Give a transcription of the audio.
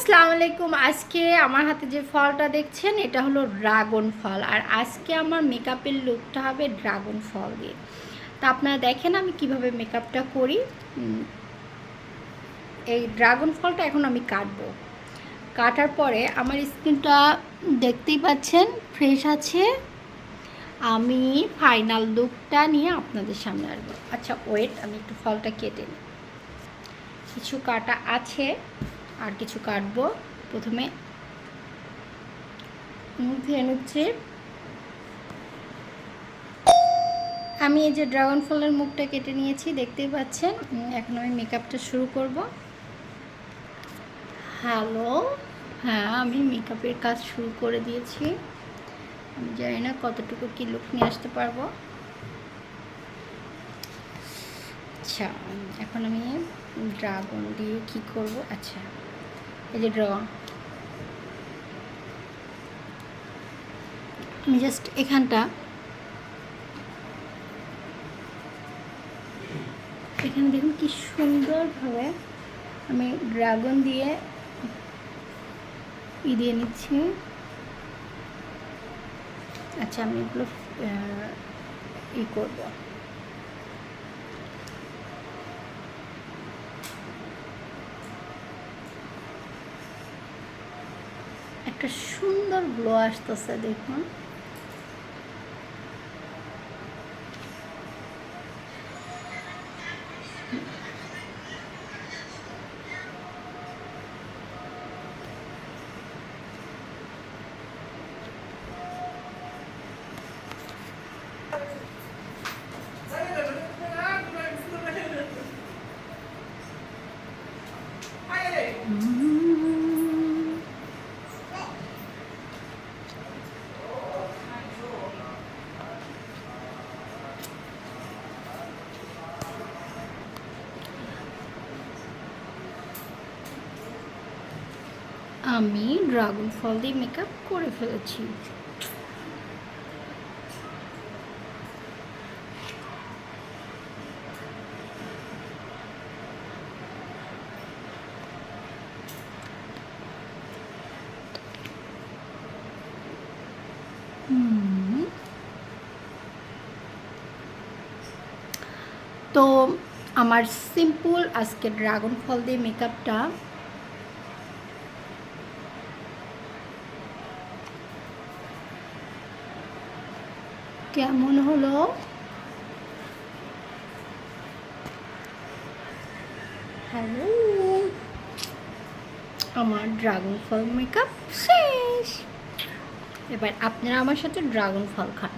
আসসালামু আলাইকুম। আজকে আমার হাতে যে ফলটা দেখছেন এটা হলো ড্রাগন ফল, আর আজকে আমার মেকআপের লুকটা হবে ড্রাগন ফল দিয়ে। তা আপনারা দেখেন আমি কিভাবে মেকআপটা করি। এই ড্রাগন ফলটা এখন আমি কাটবো। কাটার পরে আমার স্কিনটা দেখতেই পাচ্ছেন ফ্রেশ আছে। আমি ফাইনাল লুকটা নিয়ে আপনাদের সামনে আসবো। আচ্ছা ওয়েট, আমি একটু ফলটা কেটে নিই। কিছু কাটা আছে আর কিছু কাটবো। প্রথমে ধুয়ে নিচ্ছি। আমি এই যে ড্রাগন ফলের মুখটা কেটে নিয়েছি, দেখতেই পাচ্ছেন। এখন আমি মেকআপটা শুরু করব। হ্যালো, হ্যাঁ আমি মেকআপের কাজ শুরু করে দিয়েছি। আমি জানি না কতটুকু কি লুক নিয়ে আসতে পারবো। আচ্ছা, এখন আমি ড্রাগন দিয়ে কি করব। আচ্ছা, এই যে ড্রাগন, আমি জাস্ট এখানে দেখুন কি সুন্দরভাবে আমি ড্রাগন দিয়ে দিয়ে নিচ্ছি। আচ্ছা, আমি এগুলো করব। একটা সুন্দর গ্লো আসতেছে দেখুন। আমি ড্রাগন ফল দিয়ে মেকআপ করে ফেলেছি। তো আমার সিম্পল আজকে ড্রাগন ফল দিয়ে মেকআপটা কেমন হলো। হ্যালো, আমার ড্রাগন ফল মেকআপ শেষ। এবার আপনারা আমার সাথে ড্রাগন ফল খান।